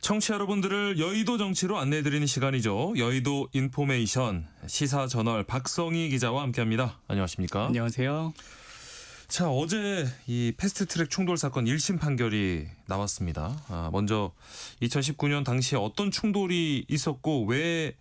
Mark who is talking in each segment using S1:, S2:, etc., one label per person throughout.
S1: 청취자 여러분들을 여의도 정치로 안내해드리는 시간이죠. 여의도 인포메이션 시사저널 박성희 기자와 함께합니다. 안녕하십니까?
S2: 안녕하세요.
S1: 자, 어제 이 패스트트랙 충돌 사건 1심 판결이 나왔습니다. 먼저 2019년 당시에 어떤 충돌이 있었고 왜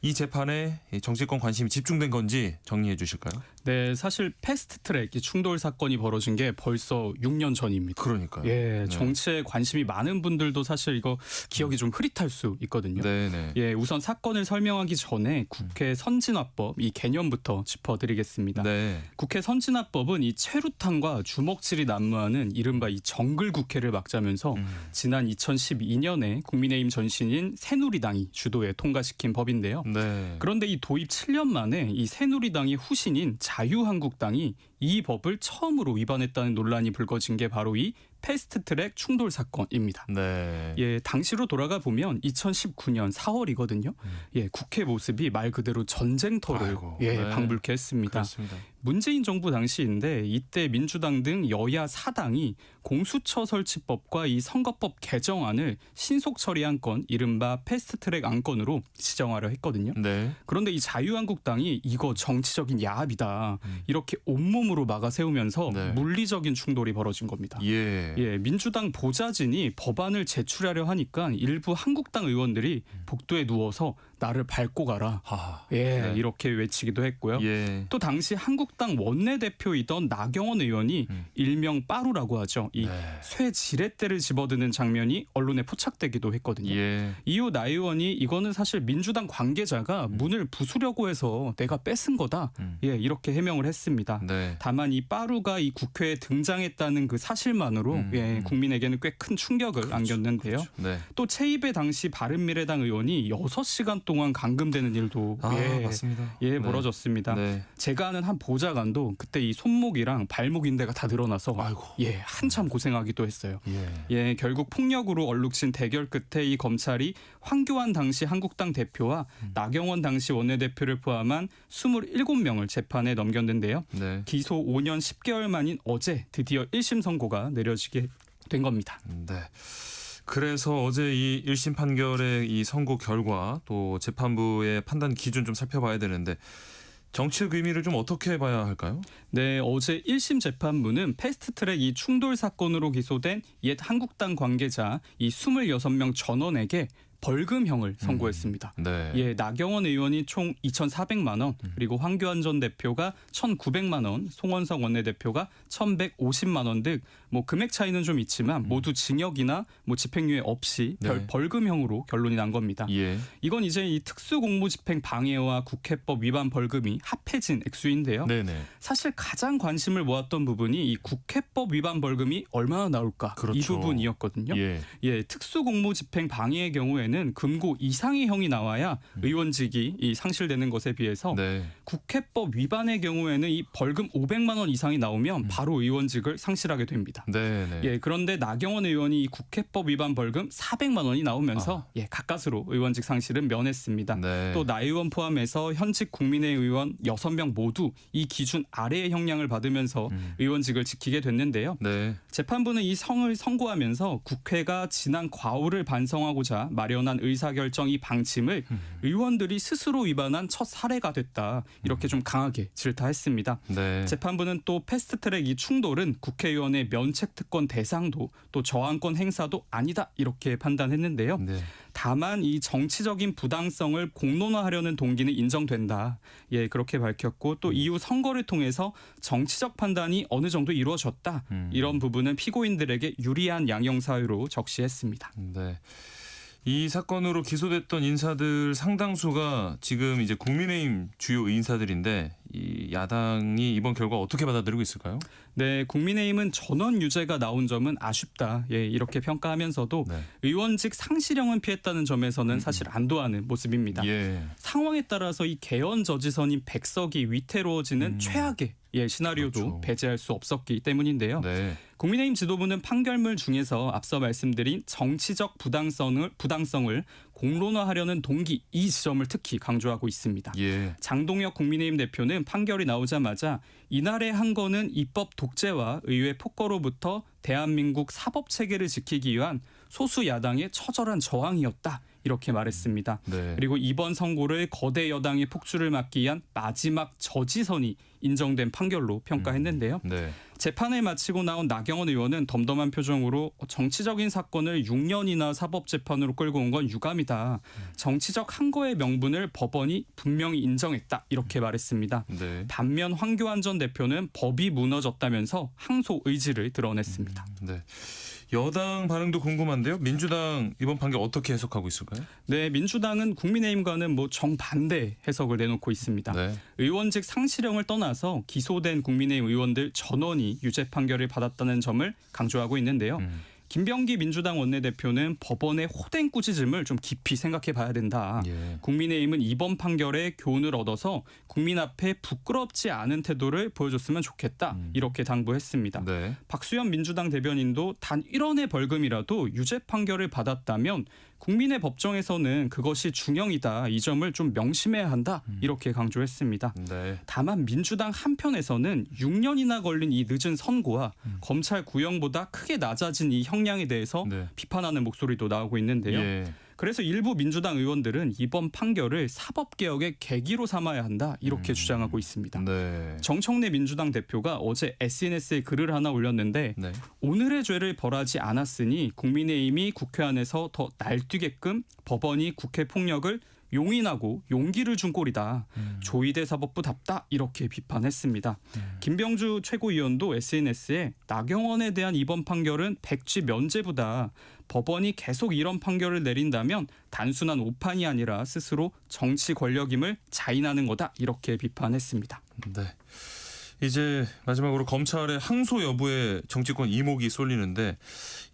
S1: 이 재판에 정치권 관심이 집중된 건지 정리해 주실까요?
S2: 네, 사실 패스트트랙 충돌 사건이 벌어진 게 벌써 6년 전입니다.
S1: 그러니까요.
S2: 예, 정치에 관심이 많은 분들도 사실 이거 기억이 좀 흐릿할 수 있거든요.
S1: 네네.
S2: 예, 우선 사건을 설명하기 전에 국회 선진화법 이 개념부터 짚어드리겠습니다.
S1: 네.
S2: 국회 선진화법은 이 최루탄과 주먹질이 난무하는 이른바 이 정글 국회를 막자면서 지난 2012년에 국민의힘 전신인 새누리당이 주도해 통과시킨 법인데요.
S1: 네.
S2: 그런데 이 도입 7년 만에 이 새누리당의 후신인 자유한국당이 이 법을 처음으로 위반했다는 논란이 불거진 게 바로 이 패스트트랙 충돌 사건입니다.
S1: 네.
S2: 예, 당시로 돌아가 보면 2019년 4월이거든요. 예, 국회 모습이 말 그대로 전쟁터를
S1: 아이고,
S2: 예,
S1: 네.
S2: 방불케 했습니다.
S1: 그렇습니다.
S2: 문재인 정부 당시인데 이때 민주당 등 여야 4당이 공수처 설치법과 이 선거법 개정안을 신속 처리한 건 이른바 패스트트랙 안건으로 지정하려 했거든요.
S1: 네.
S2: 그런데 이 자유한국당이 이거 정치적인 야합이다. 이렇게 온몸으로 막아 세우면서
S1: 네.
S2: 물리적인 충돌이 벌어진 겁니다.
S1: 예.
S2: 예, 민주당 보좌진이 법안을 제출하려 하니까 일부 한국당 의원들이 복도에 누워서 나를 밟고 가라.
S1: 하하.
S2: 예,
S1: 네.
S2: 이렇게 외치기도 했고요.
S1: 예.
S2: 또 당시 한국당 원내대표이던 나경원 의원이 일명 빠루라고 하죠. 이
S1: 네.
S2: 쇠 지렛대를 집어드는 장면이 언론에 포착되기도 했거든요.
S1: 예.
S2: 이후 나 의원이 이거는 사실 민주당 관계자가 문을 부수려고 해서 내가 뺏은 거다. 예, 이렇게 해명을 했습니다.
S1: 네.
S2: 다만 이 빠루가 이 국회에 등장했다는 그 사실만으로 예, 국민에게는 꽤 큰 충격을 안겼는데요.
S1: 네.
S2: 또 최입의 당시 바른미래당 의원이 6시간 동안 감금되는 일도
S1: 맞습니다.
S2: 예,
S1: 네.
S2: 벌어졌습니다.
S1: 네.
S2: 제가 아는 한 보좌관도 그때 이 손목이랑 발목 인대가 다 늘어나서
S1: 아이고.
S2: 예, 한참 고생하기도 했어요.
S1: 예.
S2: 예, 결국 폭력으로 얼룩진 대결 끝에 이 검찰이 황교안 당시 한국당 대표와 나경원 당시 원내대표를 포함한 27명을 재판에 넘겼는데요.
S1: 네.
S2: 기소 5년 10개월 만인 어제 드디어 1심 선고가 내려지게 된 겁니다.
S1: 네. 그래서 어제 이 1심 판결의 이 선고 결과 또 재판부의 판단 기준 좀 살펴봐야 되는데 정치적 의미를 좀 어떻게 봐야 할까요?
S2: 네, 어제 1심 재판부는 패스트트랙 이 충돌 사건으로 기소된 옛 한국당 관계자 이 26명 전원에게 벌금형을 선고했습니다.
S1: 네.
S2: 예, 나경원 의원이 총 2,400만 원, 그리고 황교안 전 대표가 1,900만 원, 송원석 원내대표가 1,150만 원 등 뭐 금액 차이는 좀 있지만 모두 징역이나 뭐 집행유예 없이
S1: 네.
S2: 벌금형으로 결론이 난 겁니다.
S1: 예.
S2: 이건 이제 이 특수공무집행 방해와 국회법 위반 벌금이 합해진 액수인데요.
S1: 네네.
S2: 사실 가장 관심을 모았던 부분이 이 국회법 위반 벌금이 얼마나 나올까
S1: 그렇죠.
S2: 이 부분이었거든요.
S1: 예.
S2: 예, 특수공무집행 방해의 경우에는 금고 이상의 형이 나와야 의원직이 이 상실되는 것에 비해서
S1: 네.
S2: 국회법 위반의 경우에는 이 벌금 500만 원 이상이 나오면 바로 의원직을 상실하게 됩니다.
S1: 네네.
S2: 예, 그런데 나경원 의원이 이 국회법 위반 벌금 400만 원이 나오면서 예, 가까스로 의원직 상실은 면했습니다.
S1: 네.
S2: 또 나 의원 포함해서 현직 국민의 의원 6명 모두 이 기준 아래의 형량을 받으면서 의원직을 지키게 됐는데요.
S1: 네.
S2: 재판부는 이 성을 선고하면서 국회가 지난 과오를 반성하고자 마련한 의사결정 이 방침을 의원들이 스스로 위반한 첫 사례가 됐다. 이렇게 좀 강하게 질타했습니다.
S1: 네.
S2: 재판부는 또 패스트트랙 이 충돌은 국회의원의 면책특권 대상도 또 저항권 행사도 아니다. 이렇게 판단했는데요.
S1: 네.
S2: 다만 이 정치적인 부당성을 공론화하려는 동기는 인정된다. 예, 그렇게 밝혔고 또 이후 선거를 통해서 정치적 판단이 어느 정도 이루어졌다. 이런 부분은 피고인들에게 유리한 양형 사유로 적시했습니다.
S1: 네. 이 사건으로 기소됐던 인사들 상당수가 지금 이제 국민의힘 주요 인사들인데 이 야당이 이번 결과 어떻게 받아들이고 있을까요?
S2: 네, 국민의힘은 전원 유죄가 나온 점은 아쉽다. 예, 이렇게 평가하면서도
S1: 네.
S2: 의원직 상실형은 피했다는 점에서는 사실 안도하는 모습입니다.
S1: 예.
S2: 상황에 따라서 이 개헌 저지선인 백석이 위태로워지는 최악의 시나리오도
S1: 그렇죠.
S2: 배제할 수 없었기 때문인데요.
S1: 네.
S2: 국민의힘 지도부는 판결문 중에서 앞서 말씀드린 정치적 부당성을 공론화하려는 동기 이 지점을 특히 강조하고 있습니다.
S1: 예.
S2: 장동혁 국민의힘 대표는 판결이 나오자마자 이날에 한 거는 입법 독재와 의회 폭거로부터 대한민국 사법 체계를 지키기 위한 소수 야당의 처절한 저항이었다. 이렇게 말했습니다.
S1: 네.
S2: 그리고 이번 선고를 거대 여당의 폭주를 막기 위한 마지막 저지선이 인정된 판결로 평가했는데요.
S1: 네.
S2: 재판을 마치고 나온 나경원 의원은 덤덤한 표정으로 정치적인 사건을 6년이나 사법재판으로 끌고 온 건 유감이다. 정치적 항거의 명분을 법원이 분명히 인정했다. 이렇게 말했습니다.
S1: 네.
S2: 반면 황교안 전 대표는 법이 무너졌다면서 항소 의지를 드러냈습니다.
S1: 네. 여당 반응도 궁금한데요. 민주당 이번 판결 어떻게 해석하고 있을까요?
S2: 네, 민주당은 국민의힘과는 정반대 해석을 내놓고 있습니다.
S1: 네.
S2: 의원직 상실형을 떠나서 기소된 국민의힘 의원들 전원이 유죄 판결을 받았다는 점을 강조하고 있는데요. 김병기 민주당 원내대표는 법원의 호된 꾸짖음을 좀 깊이 생각해 봐야 된다.
S1: 예.
S2: 국민의힘은 이번 판결에 교훈을 얻어서 국민 앞에 부끄럽지 않은 태도를 보여줬으면 좋겠다. 이렇게 당부했습니다.
S1: 네.
S2: 박수현 민주당 대변인도 단 1원의 벌금이라도 유죄 판결을 받았다면 국민의 법정에서는 그것이 중형이다. 이 점을 좀 명심해야 한다. 이렇게 강조했습니다.
S1: 네.
S2: 다만 민주당 한편에서는 6년이나 걸린 이 늦은 선고와 검찰 구형보다 크게 낮아진 이 형량에 대해서
S1: 네.
S2: 비판하는 목소리도 나오고 있는데요.
S1: 예.
S2: 그래서 일부 민주당 의원들은 이번 판결을 사법개혁의 계기로 삼아야 한다. 이렇게 주장하고 있습니다.
S1: 네.
S2: 정청래 민주당 대표가 어제 SNS에 글을 하나 올렸는데
S1: 네.
S2: 오늘의 죄를 벌하지 않았으니 국민의힘이 국회 안에서 더 날뛰게끔 법원이 국회 폭력을 용인하고 용기를 준 꼴이다. 조희대 사법부답다. 이렇게 비판했습니다. 김병주 최고위원도 SNS에 나경원에 대한 이번 판결은 백지 면제보다 법원이 계속 이런 판결을 내린다면 단순한 오판이 아니라 스스로 정치 권력임을 자인하는 거다. 이렇게 비판했습니다.
S1: 네. 이제 마지막으로 검찰의 항소 여부에 정치권 이목이 쏠리는데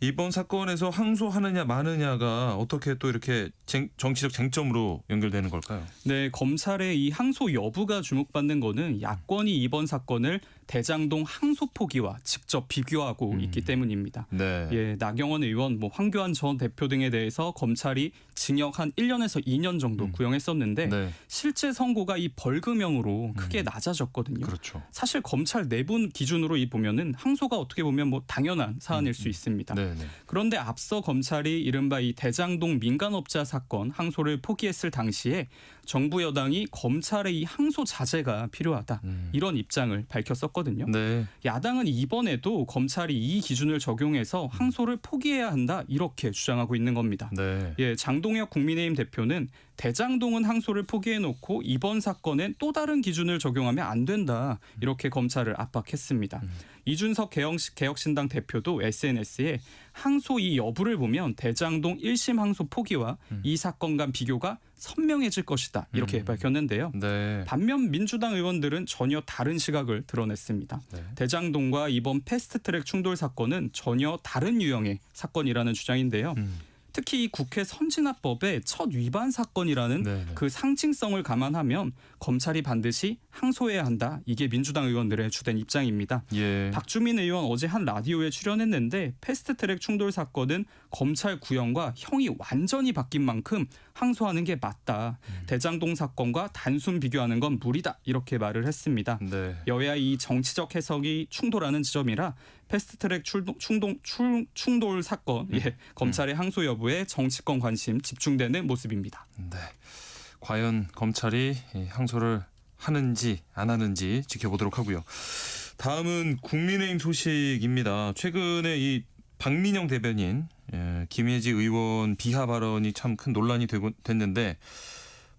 S1: 이번 사건에서 항소하느냐 마느냐가 어떻게 또 이렇게 정치적 쟁점으로 연결되는 걸까요?
S2: 네, 검찰의 이 항소 여부가 주목받는 거는 야권이 이번 사건을 대장동 항소 포기와 직접 비교하고 있기 때문입니다.
S1: 네.
S2: 예, 나경원 의원, 황교안 전 대표 등에 대해서 검찰이 징역 한 1년에서 2년 정도 구형했었는데
S1: 네.
S2: 실제 선고가 이 벌금형으로 크게 낮아졌거든요.
S1: 그렇죠.
S2: 사실 검찰 내부 기준으로 보면은 항소가 어떻게 보면 당연한 사안일 수 있습니다.
S1: 네, 네.
S2: 그런데 앞서 검찰이 이른바 이 대장동 민간업자 사건 항소를 포기했을 당시에 정부 여당이 검찰의 이 항소 자제가 필요하다. 이런 입장을 밝혔었거든요.
S1: 네.
S2: 야당은 이번에도 검찰이 이 기준을 적용해서 항소를 포기해야 한다. 이렇게 주장하고 있는 겁니다.
S1: 네.
S2: 예, 장동혁 국민의힘 대표는 대장동은 항소를 포기해놓고 이번 사건엔 또 다른 기준을 적용하면 안 된다. 이렇게 검찰을 압박했습니다. 이준석 개혁신당 대표도 SNS에 항소 이 여부를 보면 대장동 1심 항소 포기와 이 사건 간 비교가 선명해질 것이다. 이렇게 밝혔는데요.
S1: 네.
S2: 반면 민주당 의원들은 전혀 다른 시각을 드러냈습니다.
S1: 네.
S2: 대장동과 이번 패스트트랙 충돌 사건은 전혀 다른 유형의 사건이라는 주장인데요. 특히 이 국회 선진화법의 첫 위반 사건이라는
S1: 네, 네.
S2: 그 상징성을 감안하면 검찰이 반드시 항소해야 한다. 이게 민주당 의원들의 주된 입장입니다.
S1: 예.
S2: 박주민 의원 어제 한 라디오에 출연했는데 패스트트랙 충돌 사건은 검찰 구형과 형이 완전히 바뀐 만큼 항소하는 게 맞다. 대장동 사건과 단순 비교하는 건 무리다. 이렇게 말을 했습니다.
S1: 네.
S2: 여야 이 정치적 해석이 충돌하는 지점이라 패스트트랙 충돌 사건 검찰의 항소 여부에 정치권 관심 집중되는 모습입니다.
S1: 네. 과연 검찰이 항소를 하는지 안 하는지 지켜보도록 하고요. 다음은 국민의힘 소식입니다. 최근에 이 박민영 대변인, 김혜지 의원 비하 발언이 참 큰 논란이 됐는데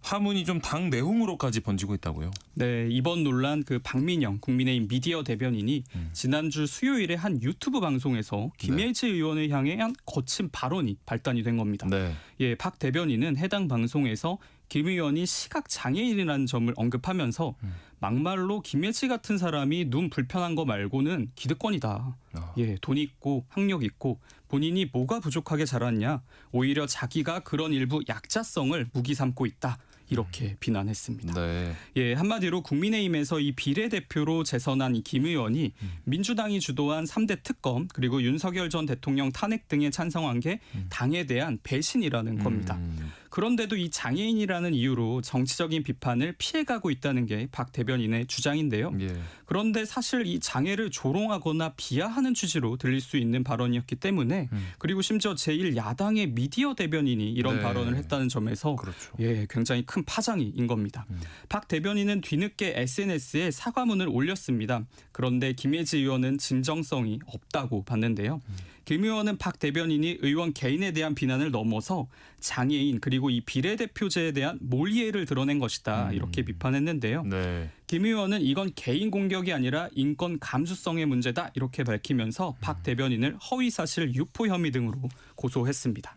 S1: 파문이 좀 당 내홍으로까지 번지고 있다고요.
S2: 네, 이번 논란 그 박민영 국민의힘 미디어 대변인이 지난주 수요일에 한 유튜브 방송에서 김혜지 의원을 향해 한 거친 발언이 발단이 된 겁니다.
S1: 네.
S2: 예, 박 대변인은 해당 방송에서 김 의원이 시각 장애인이라는 점을 언급하면서 막말로 김혜지 같은 사람이 눈 불편한 거 말고는 기득권이다. 예, 돈 있고 학력 있고 본인이 뭐가 부족하게 자랐냐. 오히려 자기가 그런 일부 약자성을 무기 삼고 있다. 이렇게 비난했습니다.
S1: 네.
S2: 예, 한마디로 국민의힘에서 이 비례대표로 재선한 이 김 의원이 민주당이 주도한 3대 특검 그리고 윤석열 전 대통령 탄핵 등에 찬성한 게 당에 대한 배신이라는 겁니다. 그런데도 이 장애인이라는 이유로 정치적인 비판을 피해가고 있다는 게 박 대변인의 주장인데요.
S1: 예.
S2: 그런데 사실 이 장애를 조롱하거나 비하하는 취지로 들릴 수 있는 발언이었기 때문에 그리고 심지어 제1야당의 미디어 대변인이 이런
S1: 네.
S2: 발언을 했다는 점에서
S1: 그렇죠.
S2: 예, 굉장히 큰 파장인 겁니다. 박 대변인은 뒤늦게 SNS에 사과문을 올렸습니다. 그런데 김혜지 의원은 진정성이 없다고 봤는데요. 김 의원은 박 대변인이 의원 개인에 대한 비난을 넘어서 장애인 그리고 이 비례대표제에 대한 몰이해를 드러낸 것이다 이렇게 비판했는데요.
S1: 네.
S2: 김 의원은 이건 개인 공격이 아니라 인권 감수성의 문제다 이렇게 밝히면서 박 대변인을 허위사실 유포 혐의 등으로 고소했습니다.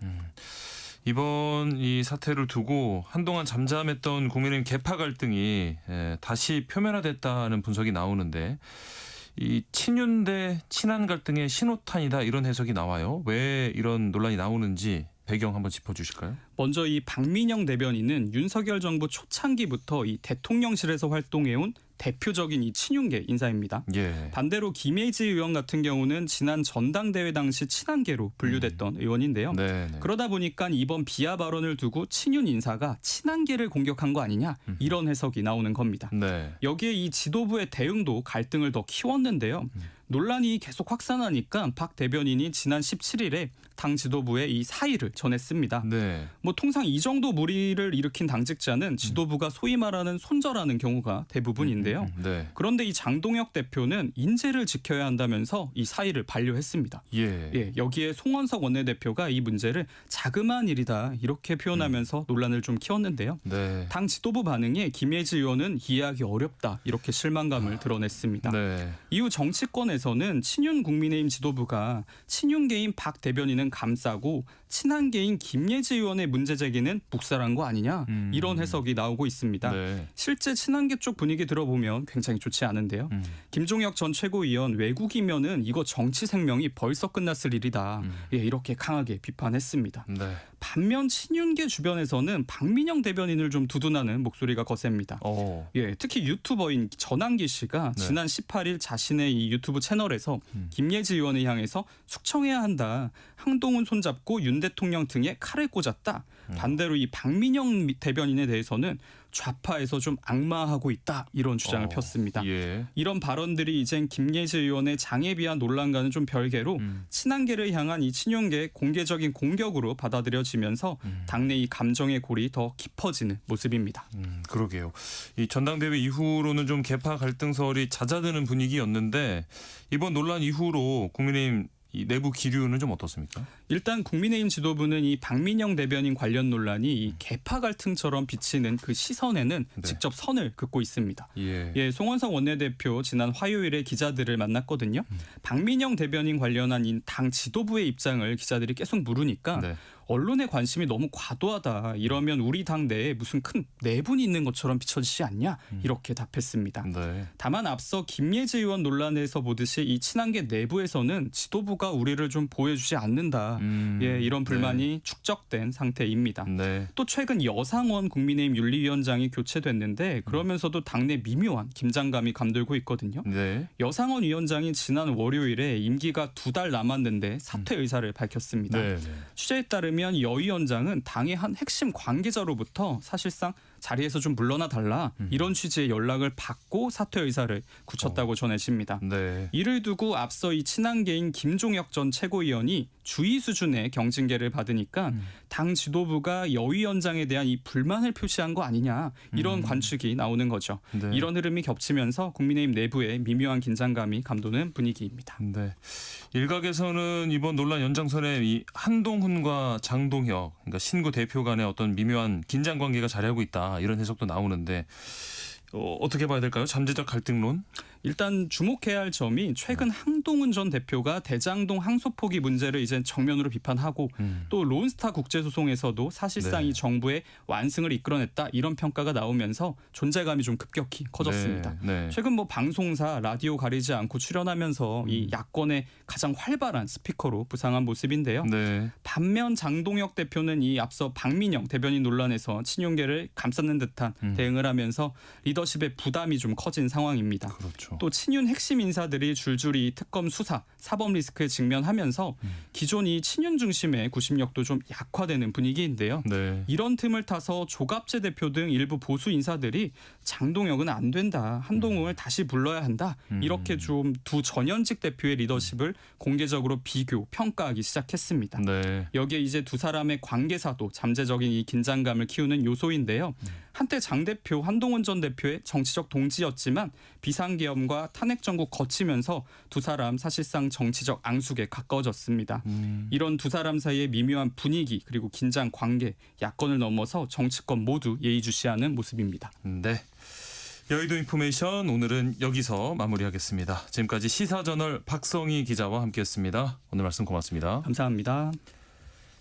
S1: 이번 이 사태를 두고 한동안 잠잠했던 국민의힘 계파 갈등이 다시 표면화됐다는 분석이 나오는데 이 친윤 대 친한 갈등의 신호탄이다 이런 해석이 나와요. 왜 이런 논란이 나오는지 배경 한번 짚어주실까요?
S2: 먼저 이 박민영 대변인은 윤석열 정부 초창기부터 이 대통령실에서 활동해온 대표적인 이 친윤계 인사입니다.
S1: 예.
S2: 반대로 김혜지 의원 같은 경우는 지난 전당대회 당시 친한계로 분류됐던 의원인데요.
S1: 네.
S2: 그러다 보니까 이번 비하 발언을 두고 친윤 인사가 친한계를 공격한 거 아니냐 이런 해석이 나오는 겁니다.
S1: 네.
S2: 여기에 이 지도부의 대응도 갈등을 더 키웠는데요. 논란이 계속 확산하니까 박 대변인이 지난 17일에 당 지도부에 이 사의를 전했습니다.
S1: 네.
S2: 뭐 통상 이 정도 무리를 일으킨 당직자는 지도부가 소위 말하는 손절하는 경우가 대부분인데요.
S1: 네.
S2: 그런데 이 장동혁 대표는 인재를 지켜야 한다면서 이 사의를 반려했습니다.
S1: 예.
S2: 여기에 송원석 원내대표가 이 문제를 자그마한 일이다 이렇게 표현하면서 논란을 좀 키웠는데요.
S1: 네.
S2: 당 지도부 반응에 김혜지 의원은 이해하기 어렵다 이렇게 실망감을 드러냈습니다.
S1: 네.
S2: 이후 정치권에서는 친윤 국민의힘 지도부가 친윤계인 박 대변인은 감싸고 친한계인 김예지 의원의 문제 제기는 묵살한 거 아니냐 이런 해석이 나오고 있습니다.
S1: 네.
S2: 실제 친한계 쪽 분위기 들어보면 굉장히 좋지 않은데요. 김종혁 전 최고위원 외국이면은 이거 정치 생명이 벌써 끝났을 일이다. 이렇게 강하게 비판했습니다.
S1: 네.
S2: 반면 친윤계 주변에서는 박민영 대변인을 좀 두둔하는 목소리가 거셉니다. 특히 유튜버인 전환기 씨가
S1: 네.
S2: 지난 18일 자신의 이 유튜브 채널에서 김예지 의원을 향해서 숙청해야 한다. 한동훈 손잡고 윤 대통령 등에 칼을 꽂았다. 반대로 이 박민영 대변인에 대해서는 좌파에서 좀 악마하고 있다 이런 주장을 폈습니다.
S1: 예.
S2: 이런 발언들이 이젠 김예지 의원의 장애에 비한 논란과는 좀 별개로 친한계를 향한 이 친윤계의 공개적인 공격으로 받아들여지면서 당내 이 감정의 골이 더 깊어지는 모습입니다.
S1: 그러게요. 이 전당대회 이후로는 좀 계파 갈등설이 잦아드는 분위기였는데 이번 논란 이후로 국민의힘 이 내부 기류는 좀 어떻습니까?
S2: 일단 국민의힘 지도부는 이 박민영 대변인 관련 논란이 이 계파 갈등처럼 비치는 그 시선에는
S1: 네.
S2: 직접 선을 긋고 있습니다.
S1: 예.
S2: 송원석 원내대표 지난 화요일에 기자들을 만났거든요. 박민영 대변인 관련한 이 당 지도부의 입장을 기자들이 계속 물으니까
S1: 네.
S2: 언론의 관심이 너무 과도하다. 이러면 우리 당 내에 무슨 큰 내분이 있는 것처럼 비춰지지 않냐? 이렇게 답했습니다.
S1: 네.
S2: 다만 앞서 김예지 의원 논란에서 보듯이 이 친한계 내부에서는 지도부가 우리를 좀 보여주지 않는다. 이런 불만이 축적된 상태입니다.
S1: 네.
S2: 또 최근 여상원 국민의힘 윤리위원장이 교체됐는데 그러면서도 당내 미묘한 긴장감이 감돌고 있거든요.
S1: 네.
S2: 여상원 위원장이 지난 월요일에 임기가 2달 남았는데 사퇴 의사를 밝혔습니다.
S1: 네.
S2: 취재에 따르면 여 위원장은 당의 한 핵심 관계자로부터 사실상 자리에서 좀 물러나 달라 이런 취지의 연락을 받고 사퇴 의사를 굳혔다고 전해집니다.
S1: 네.
S2: 이를 두고 앞서 이 친한계인 김종혁 전 최고위원이 주의 수준의 경징계를 받으니까 당 지도부가 여 위원장에 대한 이 불만을 표시한 거 아니냐 이런 관측이 나오는 거죠.
S1: 네.
S2: 이런 흐름이 겹치면서 국민의힘 내부에 미묘한 긴장감이 감도는 분위기입니다.
S1: 네. 일각에서는 이번 논란 연장선에 이 한동훈과 장동혁, 그러니까 신구 대표 간의 어떤 미묘한 긴장 관계가 자리하고 있다 이런 해석도 나오는데 어떻게 봐야 될까요? 잠재적 갈등론?
S2: 일단 주목해야 할 점이 최근 한동훈 전 대표가 대장동 항소 포기 문제를 이제 정면으로 비판하고 또 론스타 국제소송에서도 사실상
S1: 네.
S2: 이 정부의 완승을 이끌어냈다 이런 평가가 나오면서 존재감이 좀 급격히 커졌습니다.
S1: 네.
S2: 최근 뭐 방송사 라디오 가리지 않고 출연하면서 이 야권의 가장 활발한 스피커로 부상한 모습인데요.
S1: 네.
S2: 반면 장동혁 대표는 이 앞서 박민영 대변인 논란에서 친윤계를 감싸는 듯한 대응을 하면서 리더십의 부담이 좀 커진 상황입니다.
S1: 그렇죠.
S2: 또 친윤 핵심 인사들이 줄줄이 특검 수사, 사법 리스크에 직면하면서 기존 이 친윤 중심의 구심력도 좀 약화되는 분위기인데요.
S1: 네.
S2: 이런 틈을 타서 조갑재 대표 등 일부 보수 인사들이 장동혁은 안 된다, 한동훈을 다시 불러야 한다 이렇게 좀 두 전현직 대표의 리더십을 공개적으로 비교, 평가하기 시작했습니다.
S1: 네.
S2: 여기에 이제 두 사람의 관계사도 잠재적인 이 긴장감을 키우는 요소인데요. 한때 장 대표, 한동훈 전 대표의 정치적 동지였지만 비상계엄과 탄핵 정국 거치면서 두 사람 사실상 정치적 앙숙에 가까워졌습니다. 이런 두 사람 사이의 미묘한 분위기 그리고 긴장 관계, 야권을 넘어서 정치권 모두 예의주시하는 모습입니다.
S1: 네. 여의도 인포메이션 오늘은 여기서 마무리하겠습니다. 지금까지 시사저널 박성희 기자와 함께했습니다. 오늘 말씀 고맙습니다.
S2: 감사합니다.